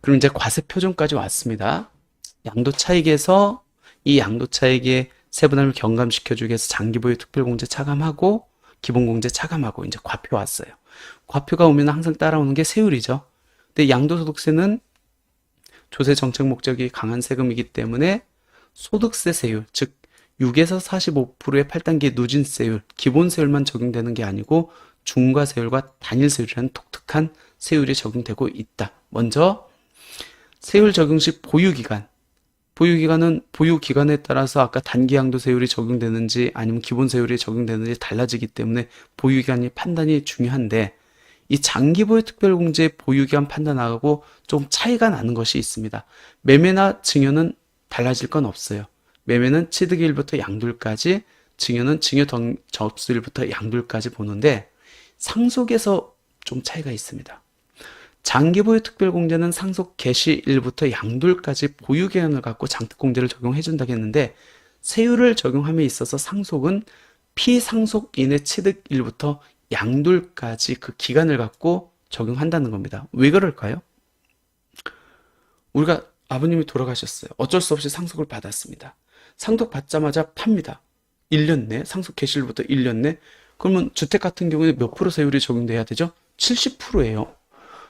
그럼 이제 과세 표준까지 왔습니다. 양도 차익에서 이 양도 차익의 세분함을 경감시켜주기 위해서 장기보유 특별공제 차감하고 기본공제 차감하고 이제 과표 왔어요. 과표가 오면 항상 따라오는 게 세율이죠. 근데 양도소득세는 조세 정책 목적이 강한 세금이기 때문에 소득세 세율, 즉 6에서 45%의 8단계 누진세율, 기본세율만 적용되는 게 아니고 중과세율과 단일세율이라는 독특한 세율이 적용되고 있다. 먼저 세율 적용 시 보유기간. 보유기간은 보유기간에 따라서 아까 단기양도세율이 적용되는지 아니면 기본세율이 적용되는지 달라지기 때문에 보유기간이 판단이 중요한데 이 장기보유 특별공제 보유기간 판단하고 좀 차이가 나는 것이 있습니다. 매매나 증여는 달라질 건 없어요. 매매는 취득일부터 양도일까지, 증여는 증여 접수일부터 양도일까지 보는데 상속에서 좀 차이가 있습니다. 장기보유 특별공제는 상속 개시일부터 양도일까지 보유기간을 갖고 장특공제를 적용해준다고 했는데 세율을 적용함에 있어서 상속은 피상속인의 취득일부터 양도일까지 그 기간을 갖고 적용한다는 겁니다. 왜 그럴까요? 우리가 아버님이 돌아가셨어요. 어쩔 수 없이 상속을 받았습니다. 상속 받자마자 팝니다. 1년 내, 상속 개시일부터 1년 내. 그러면 주택 같은 경우에 몇 프로 세율이 적용돼야 되죠? 70%예요.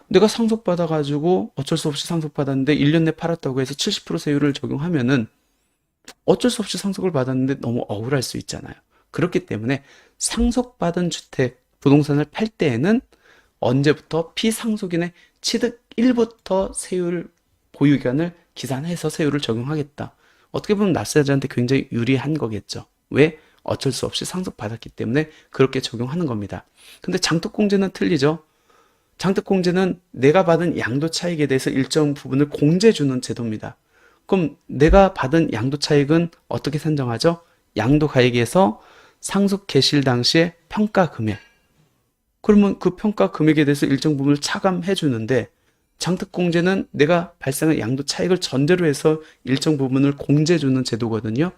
내가 상속받아가지고 어쩔 수 없이 상속받았는데 1년 내 팔았다고 해서 70% 세율을 적용하면은 어쩔 수 없이 상속을 받았는데 너무 억울할 수 있잖아요. 그렇기 때문에 상속받은 주택, 부동산을 팔 때에는 언제부터 피상속인의 취득일부터 세율 보유기간을 기산해서 세율을 적용하겠다. 어떻게 보면 납세자한테 굉장히 유리한 거겠죠. 왜? 어쩔 수 없이 상속받았기 때문에 그렇게 적용하는 겁니다. 근데 장특공제는 틀리죠. 장특공제는 내가 받은 양도 차익에 대해서 일정 부분을 공제해 주는 제도입니다. 그럼 내가 받은 양도 차익은 어떻게 산정하죠? 양도 가액에서 상속 개시일 당시의 평가 금액. 그러면 그 평가 금액에 대해서 일정 부분을 차감해 주는데 장특공제는 내가 발생한 양도 차익을 전제로 해서 일정 부분을 공제해 주는 제도거든요.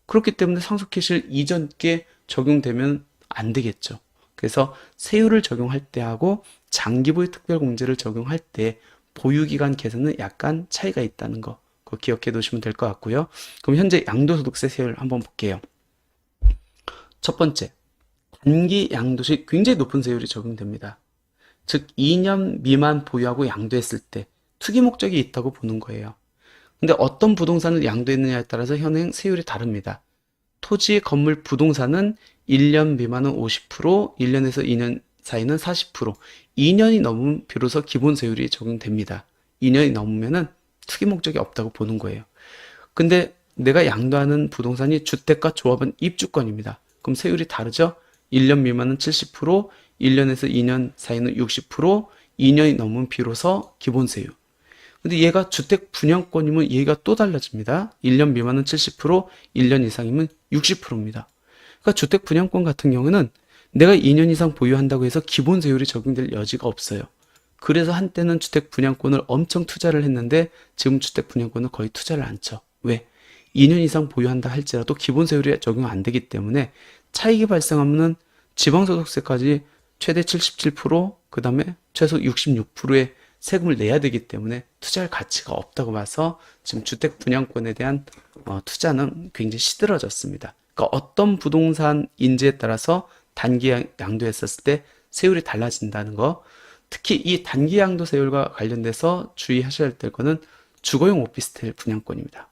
그렇기 때문에 상속 개시일 이전께 적용되면 안 되겠죠. 그래서 세율을 적용할 때 하고 장기보유 특별공제를 적용할 때 보유기간 계산은 약간 차이가 있다는 거 그거 기억해 두시면 될 것 같고요. 그럼 현재 양도소득세 세율 한번 볼게요. 첫 번째, 단기 양도 시 굉장히 높은 세율이 적용됩니다. 즉 2년 미만 보유하고 양도했을 때 투기 목적이 있다고 보는 거예요. 근데 어떤 부동산을 양도했느냐에 따라서 현행 세율이 다릅니다. 토지, 건물, 부동산은 1년 미만은 50%, 1년에서 2년 사이는 40%, 2년이 넘으면 비로소 기본세율이 적용됩니다. 2년이 넘으면은 투기 목적이 없다고 보는 거예요. 근데 내가 양도하는 부동산이 주택과 조합은 입주권입니다. 그럼 세율이 다르죠? 1년 미만은 70%, 1년에서 2년 사이는 60%, 2년이 넘으면 비로소 기본세율. 근데 얘가 주택 분양권이면 얘가 또 달라집니다. 1년 미만은 70%, 1년 이상이면 60%입니다. 그러니까 주택 분양권 같은 경우는 내가 2년 이상 보유한다고 해서 기본세율이 적용될 여지가 없어요. 그래서 한때는 주택 분양권을 엄청 투자를 했는데 지금 주택 분양권은 거의 투자를 안 쳐. 왜? 2년 이상 보유한다 할지라도 기본세율이 적용 안 되기 때문에 차익이 발생하면은 지방소득세까지 최대 77%, 그 다음에 최소 66%의 세금을 내야 되기 때문에 투자할 가치가 없다고 봐서 지금 주택 분양권에 대한 투자는 굉장히 시들어졌습니다. 그러니까 어떤 부동산 인지에 따라서 단기 양도했었을 때 세율이 달라진다는 거. 특히 이 단기 양도 세율과 관련돼서 주의하셔야 될 거는 주거용 오피스텔 분양권입니다.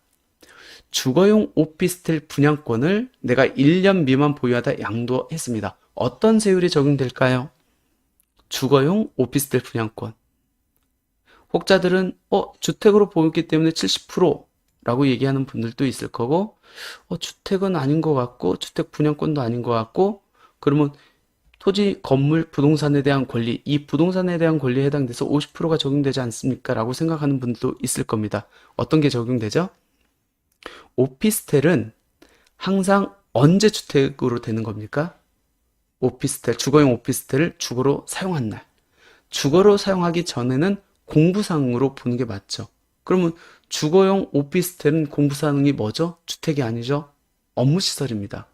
주거용 오피스텔 분양권을 내가 1년 미만 보유하다 양도했습니다. 어떤 세율이 적용될까요? 주거용 오피스텔 분양권. 혹자들은 주택으로 보였기 때문에 70%라고 얘기하는 분들도 있을 거고 주택은 아닌 것 같고 주택 분양권도 아닌 것 같고 그러면 토지, 건물, 부동산에 대한 권리, 이 부동산에 대한 권리에 해당돼서 50%가 적용되지 않습니까? 라고 생각하는 분들도 있을 겁니다. 어떤 게 적용되죠? 오피스텔은 항상 언제 주택으로 되는 겁니까? 오피스텔, 주거용 오피스텔을 주거로 사용한 날. 주거로 사용하기 전에는 공부상으로 보는 게 맞죠. 그러면 주거용 오피스텔은 공부사항이 뭐죠? 주택이 아니죠? 업무시설입니다.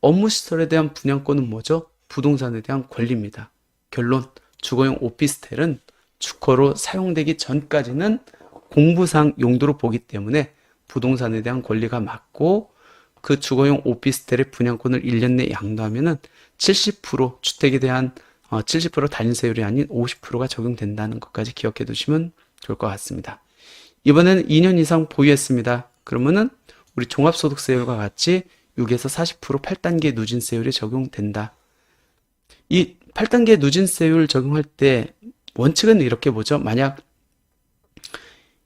업무시설에 대한 분양권은 뭐죠? 부동산에 대한 권리입니다. 결론, 주거용 오피스텔은 주거로 사용되기 전까지는 공부상 용도로 보기 때문에 부동산에 대한 권리가 맞고 그 주거용 오피스텔의 분양권을 1년 내에 양도하면은 70% 주택에 대한 70% 단위세율이 아닌 50%가 적용된다는 것까지 기억해 두시면 좋을 것 같습니다. 이번에는 2년 이상 보유했습니다. 그러면은 우리 종합소득세율과 같이 6에서 40% 8단계 누진세율이 적용된다. 이 8단계 누진세율 적용할 때 원칙은 이렇게 보죠. 만약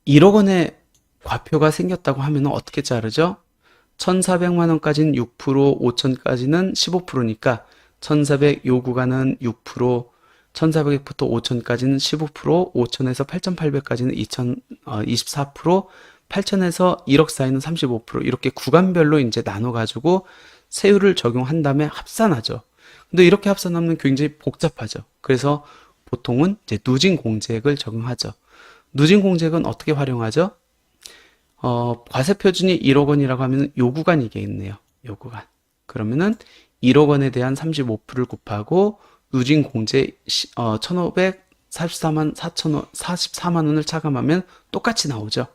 1억 원의 과표가 생겼다고 하면 어떻게 자르죠? 1,400만 원까지는 6%, 5천까지는 15%니까 1,400 요 구간은 6%, 1,400부터 5천까지는 15%, 5천에서 8,800까지는 24%, 8천에서 1억 사이는 35% 이렇게 구간별로 이제 나눠 가지고 세율을 적용한 다음에 합산하죠. 근데 이렇게 합산하면 굉장히 복잡하죠. 그래서 보통은 이제 누진 공제액을 적용하죠. 누진 공제액은 어떻게 활용하죠? 과세 표준이 1억 원이라고 하면 요 구간이겠네요. 요 구간. 그러면은 1억 원에 대한 35%를 곱하고 누진 공제 1,544만 44만 원을 차감하면 똑같이 나오죠.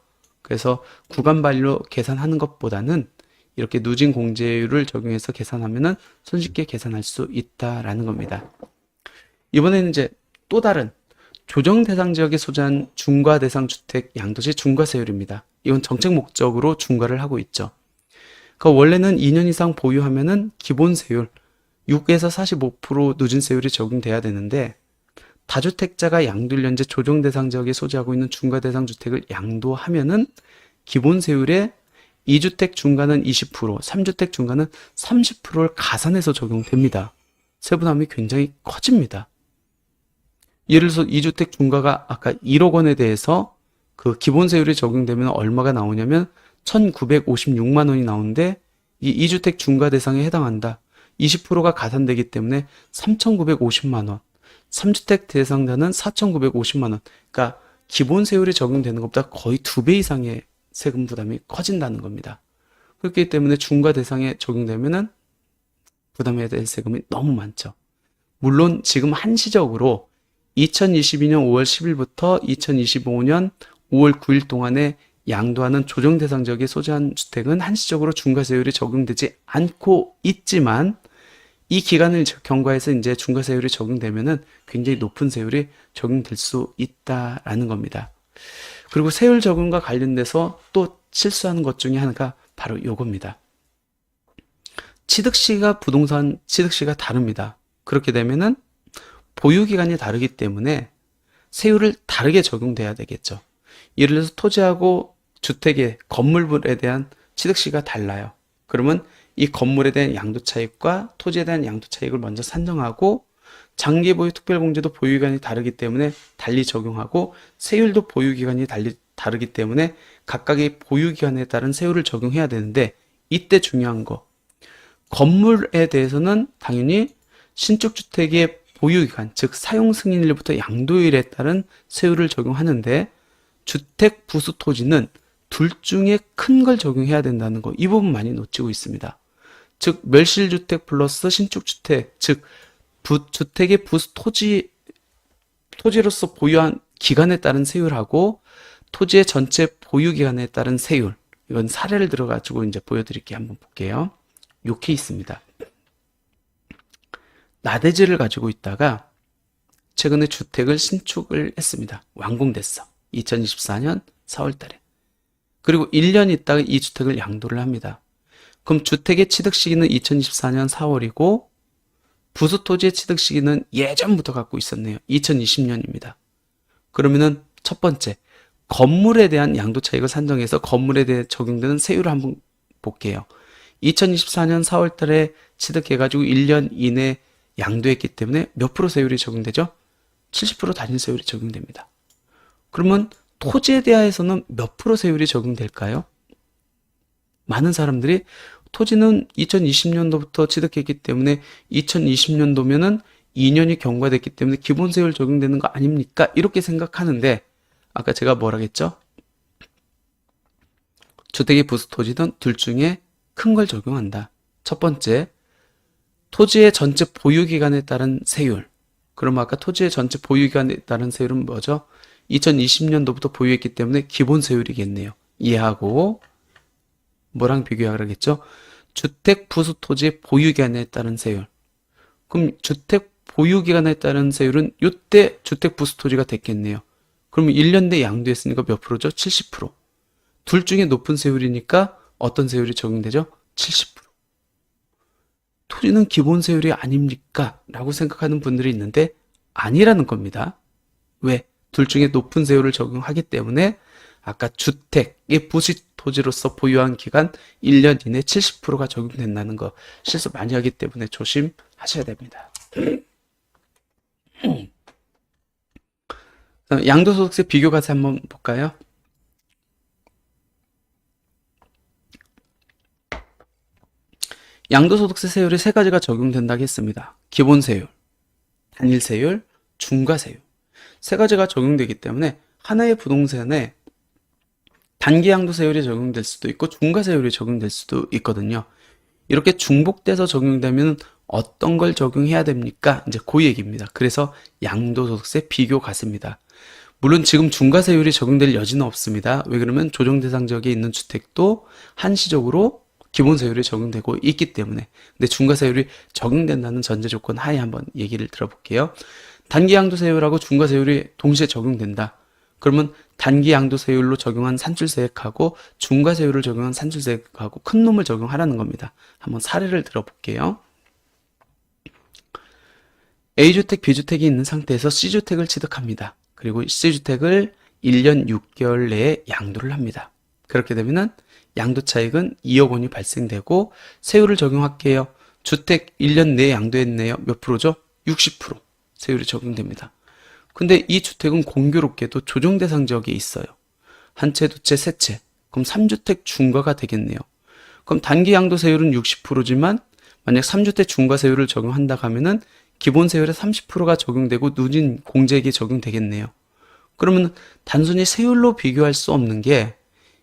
그래서 구간별로 계산하는 것보다는 이렇게 누진 공제율을 적용해서 계산하면은 손쉽게 계산할 수 있다라는 겁니다. 이번에는 이제 또 다른 조정 대상 지역에 소재한 중과 대상 주택 양도시 중과세율입니다. 이건 정책 목적으로 중과를 하고 있죠. 그 원래는 2년 이상 보유하면은 기본세율 6에서 45% 누진세율이 적용돼야 되는데 다주택자가 양도일 현재 조정 대상 지역에 소재하고 있는 중과 대상 주택을 양도하면은 기본세율에 2주택 중과는 20%, 3주택 중과는 30%를 가산해서 적용됩니다. 세분함이 굉장히 커집니다. 예를 들어서 2주택 중과가 아까 1억 원에 대해서 그 기본세율이 적용되면 얼마가 나오냐면 1,956만 원이 나오는데 이 2주택 중과 대상에 해당한다. 20%가 가산되기 때문에 3,950만 원. 3주택 대상자는 4,950만 원. 그러니까 기본세율이 적용되는 것보다 거의 2배 이상의 세금 부담이 커진다는 겁니다. 그렇기 때문에 중과 대상에 적용되면은 부담해야 될 세금이 너무 많죠. 물론 지금 한시적으로 2022년 5월 10일부터 2025년 5월 9일 동안에 양도하는 조정 대상 지역에 소재한 주택은 한시적으로 중과세율이 적용되지 않고 있지만 이 기간을 경과해서 이제 중과세율이 적용되면은 굉장히 높은 세율이 적용될 수 있다라는 겁니다. 그리고 세율 적용과 관련돼서 또 실수하는 것 중에 하나가 바로 요겁니다. 취득시가 부동산 취득시가 다릅니다. 그렇게 되면은 보유기간이 다르기 때문에 세율을 다르게 적용돼야 되겠죠. 예를 들어서 토지하고 주택의 건물에 대한 취득시가 달라요. 그러면 이 건물에 대한 양도차익과 토지에 대한 양도차익을 먼저 산정하고 장기보유 특별공제도 보유기간이 다르기 때문에 달리 적용하고 세율도 보유기간이 다르기 때문에 각각의 보유기간에 따른 세율을 적용해야 되는데 이때 중요한 거 건물에 대해서는 당연히 신축주택의 보유기간 즉 사용승인일부터 양도일에 따른 세율을 적용하는데 주택 부수 토지는 둘 중에 큰 걸 적용해야 된다는 거 이 부분 많이 놓치고 있습니다. 즉 멸실주택 플러스 신축주택 즉 주택의 부수 토지로서 보유한 기간에 따른 세율하고 토지의 전체 보유 기간에 따른 세율 이건 사례를 들어 가지고 이제 보여드릴게요. 한번 볼게요. 요 케이스입니다. 나대지를 가지고 있다가 최근에 주택을 신축을 했습니다. 완공됐어. 2024년 4월 달에. 그리고 1년 있다가 이 주택을 양도를 합니다. 그럼 주택의 취득 시기는 2024년 4월이고 부수 토지의 취득 시기는 예전부터 갖고 있었네요. 2020년입니다. 그러면은 첫 번째 건물에 대한 양도 차익을 산정해서 건물에 대해 적용되는 세율을 한번 볼게요. 2024년 4월 달에 취득해가지고 1년 이내 양도했기 때문에 몇 프로 세율이 적용되죠? 70% 단위세율이 적용됩니다. 그러면 토지에 대해서는 몇 프로 세율이 적용될까요? 많은 사람들이 토지는 2020년도부터 취득했기 때문에 2020년도면은 2년이 경과됐기 때문에 기본세율 적용되는 거 아닙니까? 이렇게 생각하는데 아까 제가 뭐라 했죠? 주택의 부수 토지는 둘 중에 큰 걸 적용한다. 첫 번째, 토지의 전체 보유기간에 따른 세율. 그럼 아까 토지의 전체 보유기간에 따른 세율은 뭐죠? 2020년도부터 보유했기 때문에 기본 세율이겠네요. 이해하고 뭐랑 비교하라겠죠? 주택 부수 토지 보유 기간에 따른 세율. 그럼 주택 보유 기간에 따른 세율은 이때 주택 부수 토지가 됐겠네요. 그러면 1년 내 양도했으니까 몇 프로죠? 70%. 둘 중에 높은 세율이니까 어떤 세율이 적용되죠? 70%. 토지는 기본 세율이 아닙니까? 라고 생각하는 분들이 있는데 아니라는 겁니다. 왜? 둘 중에 높은 세율을 적용하기 때문에 아까 주택의 부수 토지로서 보유한 기간 1년 이내 70%가 적용된다는 거 실수 많이 하기 때문에 조심하셔야 됩니다. 양도소득세 비교 과세 한번 볼까요? 양도소득세 세율이 세 가지가 적용된다고 했습니다. 기본세율, 단일세율, 중과세율. 세 가지가 적용되기 때문에 하나의 부동산에 단기 양도세율이 적용될 수도 있고 중과세율이 적용될 수도 있거든요. 이렇게 중복돼서 적용되면 어떤 걸 적용해야 됩니까? 이제 그 얘기입니다. 그래서 양도소득세 비교 과세입니다. 물론 지금 중과세율이 적용될 여지는 없습니다. 왜 그러면 조정 대상 지역에 있는 주택도 한시적으로 기본세율이 적용되고 있기 때문에. 근데 중과세율이 적용된다는 전제 조건 하에 한번 얘기를 들어볼게요. 단기 양도세율하고 중과세율이 동시에 적용된다. 그러면 단기 양도세율로 적용한 산출세액하고 중과세율을 적용한 산출세액하고 큰 놈을 적용하라는 겁니다. 한번 사례를 들어볼게요. A주택, B주택이 있는 상태에서 C주택을 취득합니다. 그리고 C주택을 1년 6개월 내에 양도를 합니다. 그렇게 되면은 양도차익은 2억 원이 발생되고 세율을 적용할게요. 주택 1년 내에 양도했네요. 몇 프로죠? 60% 세율이 적용됩니다. 근데 이 주택은 공교롭게도 조정 대상 지역에 있어요. 한 채, 두 채, 세 채. 그럼 3주택 중과가 되겠네요. 그럼 단기 양도세율은 60%지만 만약 3주택 중과세율을 적용한다 하면은 기본세율의 30%가 적용되고 누진 공제액이 적용되겠네요. 그러면 단순히 세율로 비교할 수 없는 게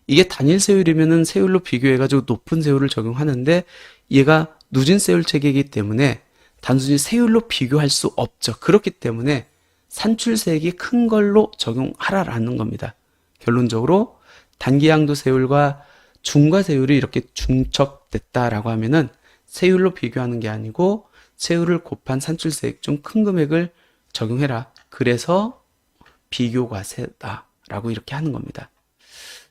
이게 단일 세율이면은 세율로 비교해가지고 높은 세율을 적용하는데 얘가 누진 세율 체계이기 때문에 단순히 세율로 비교할 수 없죠. 그렇기 때문에 산출세액이 큰 걸로 적용하라라는 겁니다. 결론적으로 단기 양도세율과 중과세율이 이렇게 중첩됐다라고 하면은 세율로 비교하는 게 아니고 세율을 곱한 산출세액 중 큰 금액을 적용해라. 그래서 비교과세다라고 이렇게 하는 겁니다.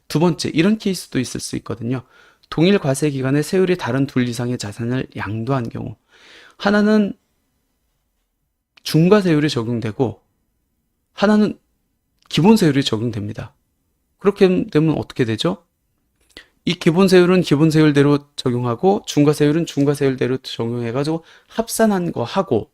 두 번째, 이런 케이스도 있을 수 있거든요. 동일 과세 기간에 세율이 다른 둘 이상의 자산을 양도한 경우 하나는 중과세율이 적용되고 하나는 기본세율이 적용됩니다. 그렇게 되면 어떻게 되죠? 이 기본세율은 기본세율대로 적용하고 중과세율은 중과세율대로 적용해가지고 합산한 거 하고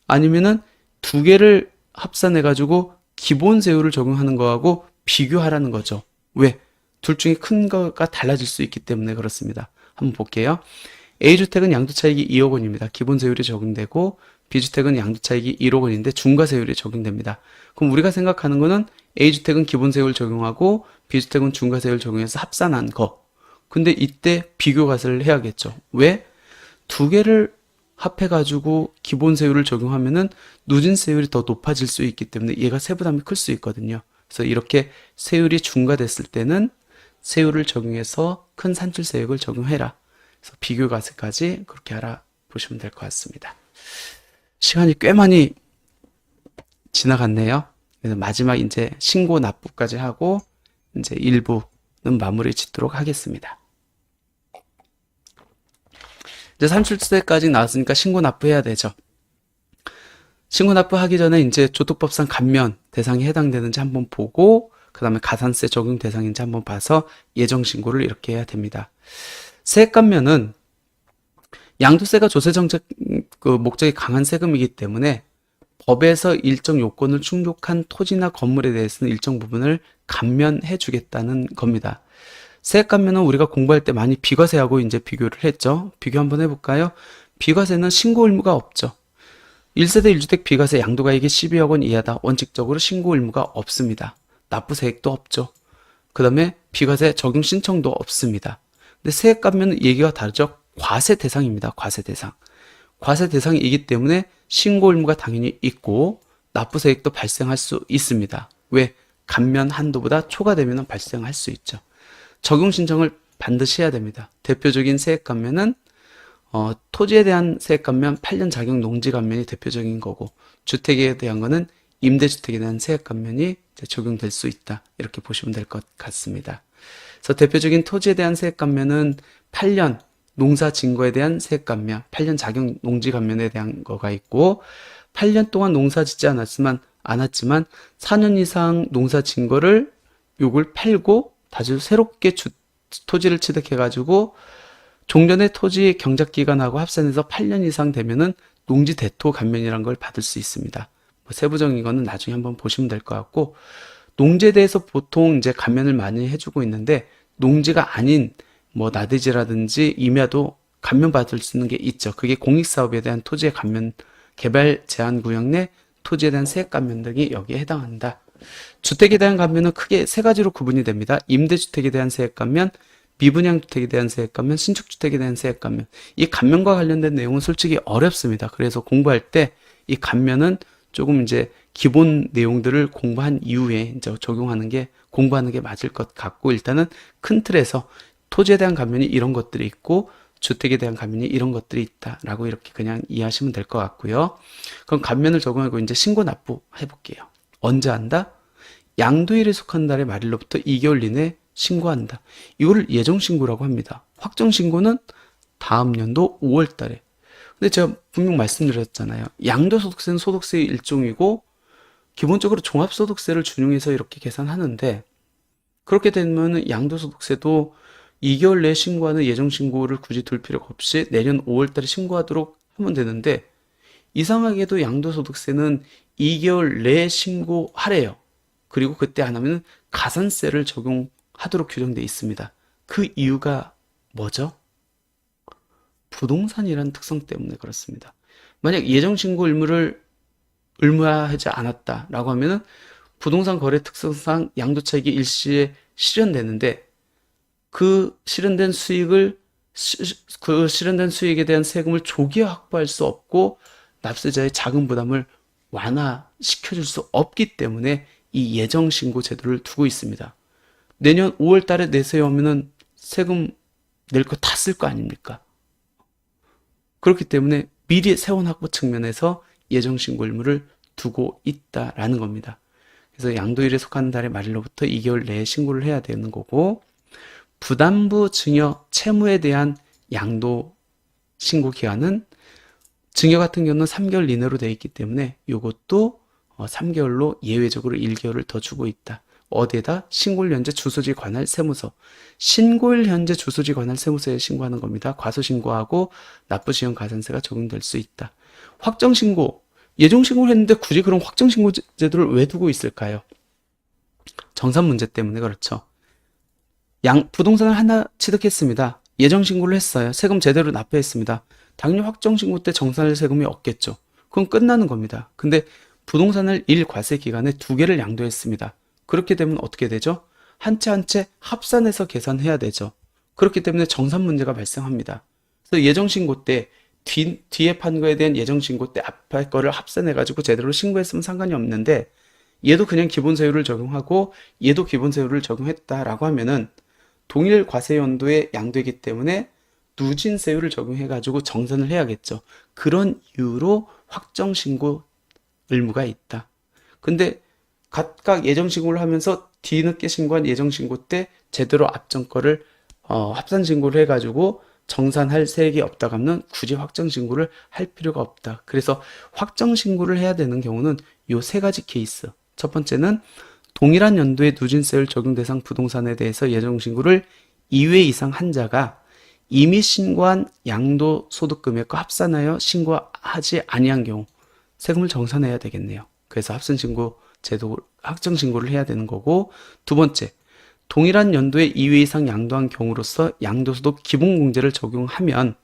아니면은 두 개를 합산해가지고 기본세율을 적용하는 거하고 비교하라는 거죠. 왜? 둘 중에 큰 거가 달라질 수 있기 때문에 그렇습니다. 한번 볼게요. A주택은 양도차익이 2억 원입니다. 기본세율이 적용되고 B주택은 양도차익이 1억 원인데 중과세율이 적용됩니다. 그럼 우리가 생각하는 거는 A주택은 기본세율 적용하고 B주택은 중과세율 적용해서 합산한 거. 근데 이때 비교과세를 해야겠죠. 왜? 두 개를 합해가지고 기본세율을 적용하면은 누진세율이 더 높아질 수 있기 때문에 얘가 세부담이 클 수 있거든요. 그래서 이렇게 세율이 중과됐을 때는 세율을 적용해서 큰 산출세액을 적용해라. 그래서 비교과세까지 그렇게 알아보시면 될 것 같습니다. 시간이 꽤 많이 지나갔네요. 그래서 마지막 이제 신고 납부까지 하고 이제 일부는 마무리 짓도록 하겠습니다. 이제 산출세까지 나왔으니까 신고 납부해야 되죠. 신고 납부하기 전에 이제 조특법상 감면 대상이 해당되는지 한번 보고 그 다음에 가산세 적용 대상인지 한번 봐서 예정 신고를 이렇게 해야 됩니다. 세액 감면은 양도세가 조세정책 목적이 강한 세금이기 때문에 법에서 일정 요건을 충족한 토지나 건물에 대해서는 일정 부분을 감면해 주겠다는 겁니다. 세액 감면은 우리가 공부할 때 많이 비과세하고 이제 비교를 했죠. 비교 한번 해볼까요? 비과세는 신고 의무가 없죠. 1세대 1주택 비과세 양도가액이 12억 원 이하다. 원칙적으로 신고 의무가 없습니다. 납부세액도 없죠. 그 다음에 비과세 적용 신청도 없습니다. 근데 세액 감면은 얘기가 다르죠. 과세 대상입니다. 과세 대상. 과세 대상이기 때문에 신고 의무가 당연히 있고 납부세액도 발생할 수 있습니다. 왜? 감면 한도보다 초과되면 발생할 수 있죠. 적용 신청을 반드시 해야 됩니다. 대표적인 세액 감면은 토지에 대한 세액 감면 8년 자격 농지 감면이 대표적인 거고, 주택에 대한 거는 임대주택에 대한 세액 감면이 적용될 수 있다. 이렇게 보시면 될 것 같습니다. 그래서 대표적인 토지에 대한 세액 감면은 8년 농사 진 거에 대한 세액 감면, 8년 자격 농지 감면에 대한 거가 있고, 8년 동안 농사 짓지 않았지만 4년 이상 농사 진 거를 요걸 팔고 다시 새롭게 토지를 취득해가지고 종전의 토지 경작기간하고 합산해서 8년 이상 되면은 농지 대토 감면이라는 걸 받을 수 있습니다. 뭐 세부적인 거는 나중에 한번 보시면 될 것 같고, 농지에 대해서 보통 이제 감면을 많이 해주고 있는데, 농지가 아닌 뭐 나대지라든지 임야도 감면 받을 수 있는 게 있죠. 그게 공익사업에 대한 토지의 감면, 개발 제한 구역 내 토지에 대한 세액 감면 등이 여기에 해당한다. 주택에 대한 감면은 크게 세 가지로 구분이 됩니다. 임대주택에 대한 세액 감면, 미분양 주택에 대한 세액 감면, 신축 주택에 대한 세액 감면. 이 감면과 관련된 내용은 솔직히 어렵습니다. 그래서 공부할 때 이 감면은 조금 이제 기본 내용들을 공부한 이후에 이제 공부하는 게 맞을 것 같고, 일단은 큰 틀에서 토지에 대한 감면이 이런 것들이 있고 주택에 대한 감면이 이런 것들이 있다라고 이렇게 그냥 이해하시면 될 것 같고요. 그럼 감면을 적용하고 이제 신고 납부 해볼게요. 언제 한다? 양도일에 속한 달의 말일로부터 2개월 이내에 신고한다. 이거를 예정신고라고 합니다. 확정신고는 다음 연도 5월 달에. 근데 제가 분명 말씀드렸잖아요. 양도소득세는 소득세의 일종이고 기본적으로 종합소득세를 준용해서 이렇게 계산하는데, 그렇게 되면 양도소득세도 2개월 내에 신고하는 예정신고를 굳이 둘 필요가 없이 내년 5월 달에 신고하도록 하면 되는데, 이상하게도 양도소득세는 2개월 내에 신고하래요. 그리고 그때 안 하면 가산세를 적용하도록 규정되어 있습니다. 그 이유가 뭐죠? 부동산이라는 특성 때문에 그렇습니다. 만약 예정신고 의무를 의무화하지 않았다라고 하면은 부동산 거래 특성상 양도차익이 일시에 실현되는데, 그 실현된 수익에 대한 세금을 조기에 확보할 수 없고 납세자의 자금 부담을 완화시켜줄 수 없기 때문에 이 예정신고 제도를 두고 있습니다. 내년 5월 달에 내세요 하면은 세금 낼 거 다 쓸 거 아닙니까? 그렇기 때문에 미리 세원 확보 측면에서 예정신고 의무를 두고 있다라는 겁니다. 그래서 양도일에 속하는 달의 말일로부터 2개월 내에 신고를 해야 되는 거고, 부담부 증여 채무에 대한 양도 신고 기한은 증여 같은 경우는 3개월 이내로 되어 있기 때문에 이것도 3개월로 예외적으로 1개월을 더 주고 있다. 어디에다? 신고일 현재 주소지 관할 세무서. 신고일 현재 주소지 관할 세무서에 신고하는 겁니다. 과소신고하고 납부지연 가산세가 적용될 수 있다. 확정신고. 예정신고를 했는데 굳이 그런 확정신고 제도를 왜 두고 있을까요? 정산 문제 때문에 그렇죠. 부동산을 하나 취득했습니다. 예정신고를 했어요. 세금 제대로 납부했습니다. 당연히 확정신고 때 정산할 세금이 없겠죠. 그건 끝나는 겁니다. 근데 부동산을 1과세 기간에 2개를 양도했습니다. 그렇게 되면 어떻게 되죠? 한 채 한 채 합산해서 계산해야 되죠. 그렇기 때문에 정산 문제가 발생합니다. 그래서 예정신고 때 뒤에 판 거에 대한 예정신고 때 앞에 거를 합산해가지고 제대로 신고했으면 상관이 없는데, 얘도 그냥 기본세율을 적용하고 얘도 기본세율을 적용했다라고 하면은 동일 과세 연도에 양도이기 때문에 누진세율을 적용해가지고 정산을 해야겠죠. 그런 이유로 확정신고 의무가 있다. 근데 각각 예정신고를 하면서 뒤늦게 신고한 예정신고 때 제대로 앞전 거를 합산신고를 해가지고 정산할 세액이 없다고 하면 굳이 확정신고를 할 필요가 없다. 그래서 확정신고를 해야 되는 경우는 요 세 가지 케이스. 첫 번째는 동일한 연도의 누진세율 적용 대상 부동산에 대해서 예정신고를 2회 이상 한 자가 이미 신고한 양도소득금액과 합산하여 신고하지 아니한 경우 세금을 정산해야 되겠네요. 그래서 합산신고 제도 확정신고를 해야 되는 거고, 두 번째, 동일한 연도에 2회 이상 양도한 경우로서 양도소득 기본공제를 적용하면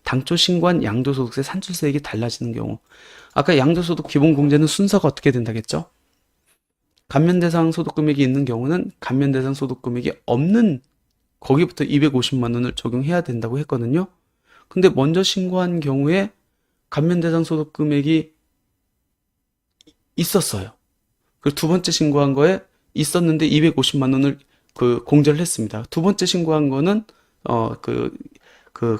당초 신고한 양도소득세 산출세액이 달라지는 경우. 아까 양도소득 기본공제는 순서가 어떻게 된다겠죠? 감면대상 소득금액이 있는 경우는 감면대상 소득금액이 없는 거기부터 250만 원을 적용해야 된다고 했거든요. 근데 먼저 신고한 경우에 감면대상 소득금액이 있었어요. 그리고 두 번째 신고한 거에 있었는데 250만 원을 그 공제를 했습니다. 두 번째 신고한 거는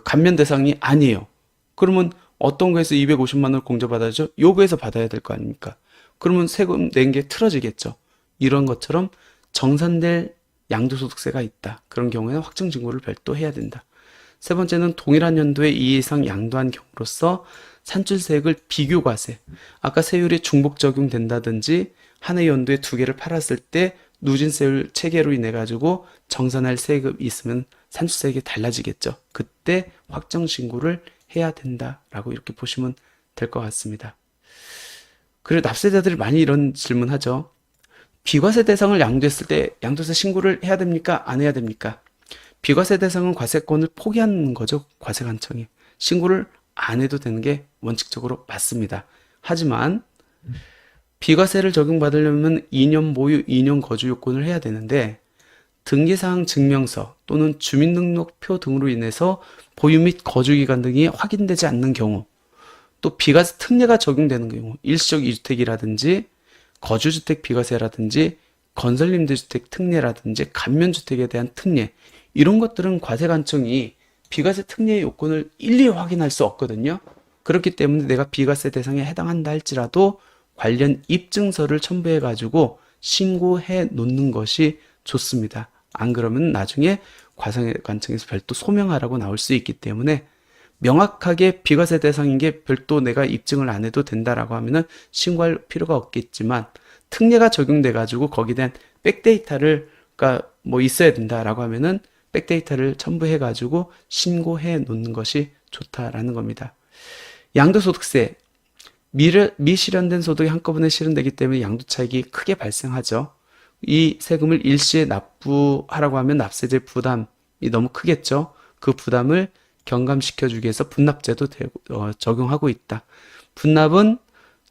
감면 대상이 아니에요. 그러면 어떤 거에서 250만 원을 공제받아야죠? 요거에서 받아야 될 거 아닙니까? 그러면 세금 낸 게 틀어지겠죠. 이런 것처럼 정산될 양도소득세가 있다. 그런 경우에는 확정징고를 별도 해야 된다. 세 번째는 동일한 연도에 2 이상 양도한 경우로서 산출세액을 비교과세. 아까 세율이 중복 적용된다든지 한 해 연도에 두 개를 팔았을 때 누진세율 체계로 인해 가지고 정산할 세금이 있으면 산출세액이 달라지겠죠. 그때 확정신고를 해야 된다라고 이렇게 보시면 될 것 같습니다. 그리고 납세자들이 많이 이런 질문하죠. 비과세 대상을 양도했을 때 양도세 신고를 해야 됩니까? 안 해야 됩니까? 비과세 대상은 과세권을 포기하는 거죠. 과세관청이. 신고를 안 해도 되는 게 원칙적으로 맞습니다. 하지만 비과세를 적용받으려면 2년 보유, 2년 거주 요건을 해야 되는데 등기사항 증명서 또는 주민등록표 등으로 인해서 보유 및 거주기간 등이 확인되지 않는 경우, 또 비과세 특례가 적용되는 경우, 일시적 2주택이라든지 거주주택 비과세라든지 건설임대주택 특례라든지 감면주택에 대한 특례, 이런 것들은 과세관청이 비과세 특례의 요건을 일일이 확인할 수 없거든요. 그렇기 때문에 내가 비과세 대상에 해당한다 할지라도 관련 입증서를 첨부해 가지고 신고해 놓는 것이 좋습니다. 안 그러면 나중에 과세관청에서 별도 소명하라고 나올 수 있기 때문에 명확하게 비과세 대상인 게 별도 내가 입증을 안 해도 된다라고 하면은 신고할 필요가 없겠지만, 특례가 적용돼 가지고 거기에 대한 백데이터를 뭐 있어야 된다라고 하면은 백데이터를 첨부해 가지고 신고해 놓는 것이 좋다라는 겁니다. 양도소득세, 미실현된 소득이 한꺼번에 실현되기 때문에 양도 차익이 크게 발생하죠. 이 세금을 일시에 납부하라고 하면 납세제 부담이 너무 크겠죠. 그 부담을 경감시켜 주기 위해서 분납제도 적용하고 있다. 분납은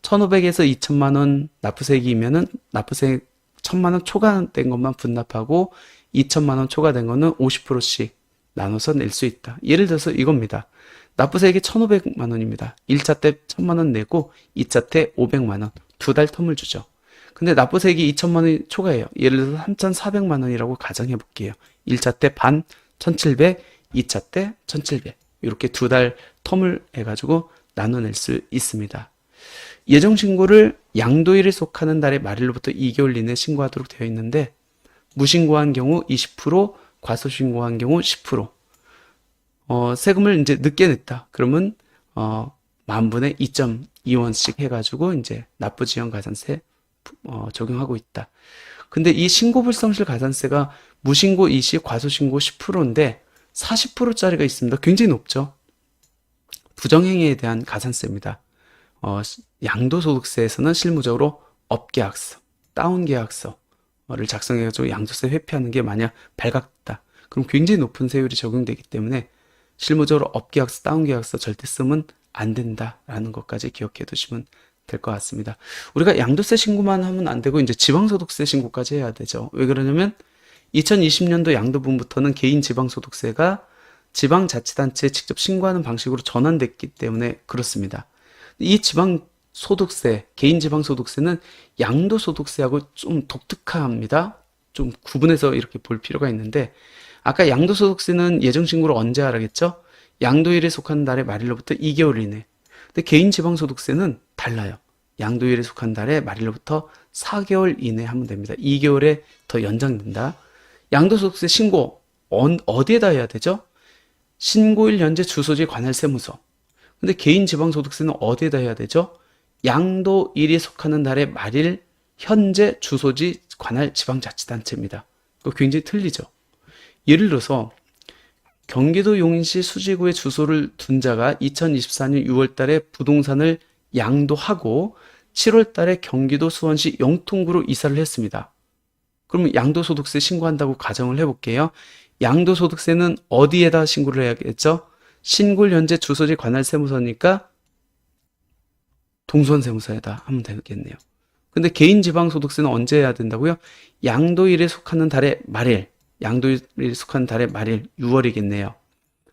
1,500에서 2천만 원 납부세액이면은 납부세액 1,000만 원 초과된 것만 분납하고 2천만 원 초과된 거는 50%씩 나눠서 낼 수 있다. 예를 들어서 이겁니다. 납부세액이 1,500만 원입니다. 1차 때 1,000만 원 내고 2차 때 500만 원, 두 달 텀을 주죠. 근데 납부세액이 2천만 원이 초과해요. 예를 들어서 3,400만 원이라고 가정해 볼게요. 1차 때 반, 1,700, 2차 때 1,700. 이렇게 두 달 텀을 해가지고 나눠낼 수 있습니다. 예정신고를 양도일에 속하는 달의 말일로부터 2개월 이내에 신고하도록 되어 있는데, 무신고한 경우 20%, 과소신고한 경우 10%. 세금을 이제 늦게 냈다. 그러면 만분의 2.2원씩 해가지고 이제 납부지연 가산세 적용하고 있다. 근데 이 신고불성실 가산세가 무신고 20, 과소신고 10%인데 40%짜리가 있습니다. 굉장히 높죠. 부정행위에 대한 가산세입니다. 양도소득세에서는 실무적으로 업계약서, 다운계약서를 작성해가지고 양도세 회피하는 게 만약 발각됐다. 그럼 굉장히 높은 세율이 적용되기 때문에 실무적으로 업계약서, 다운계약서 절대 쓰면 안 된다라는 것까지 기억해 두시면 될 것 같습니다. 우리가 양도세 신고만 하면 안 되고 이제 지방소득세 신고까지 해야 되죠. 왜 그러냐면 2020년도 양도분부터는 개인 지방소득세가 지방자치단체에 직접 신고하는 방식으로 전환됐기 때문에 그렇습니다. 이 지방소득세, 개인 지방소득세는 양도소득세하고 좀 독특합니다. 좀 구분해서 이렇게 볼 필요가 있는데, 아까 양도소득세는 예정신고를 언제 하라겠죠? 양도일에 속한 달의 말일로부터 2개월 이내. 근데 개인 지방소득세는 달라요. 양도일에 속한 달의 말일로부터 4개월 이내 하면 됩니다. 2개월에 더 연장된다. 양도소득세 신고 어디에다 해야 되죠? 신고일 현재 주소지 관할세무서. 근데 개인 지방소득세는 어디에다 해야 되죠? 양도일에 속하는 달의 말일 현재 주소지 관할 지방자치단체입니다. 그거 굉장히 틀리죠. 예를 들어서 경기도 용인시 수지구에 주소를 둔 자가 2024년 6월 달에 부동산을 양도하고 7월 달에 경기도 수원시 영통구로 이사를 했습니다. 그러면 양도소득세 신고한다고 가정을 해볼게요. 양도소득세는 어디에다 신고를 해야겠죠? 신고일 현재 주소지 관할세무서니까 동수원세무서에다 하면 되겠네요. 근데 개인 지방소득세는 언제 해야 된다고요? 양도일에 속하는 달의 말일, 양도일에 속하는 달의 말일 6월이겠네요.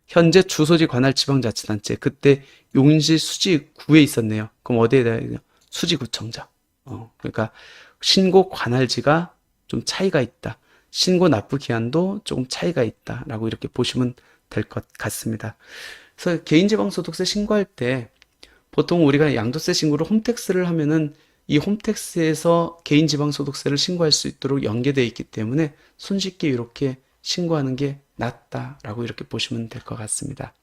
현재 주소지 관할 지방자치단체, 그때 용인시 수지구에 있었네요. 그럼 어디에다 해야 되냐? 수지구청장. 그러니까 신고 관할지가 좀 차이가 있다. 신고 납부 기한도 조금 차이가 있다라고 이렇게 보시면 될 것 같습니다. 그래서 개인지방소득세 신고할 때 보통 우리가 양도세 신고를 홈택스를 하면은 이 홈택스에서 개인지방소득세를 신고할 수 있도록 연계되어 있기 때문에 손쉽게 이렇게 신고하는 게 낫다라고 이렇게 보시면 될 것 같습니다.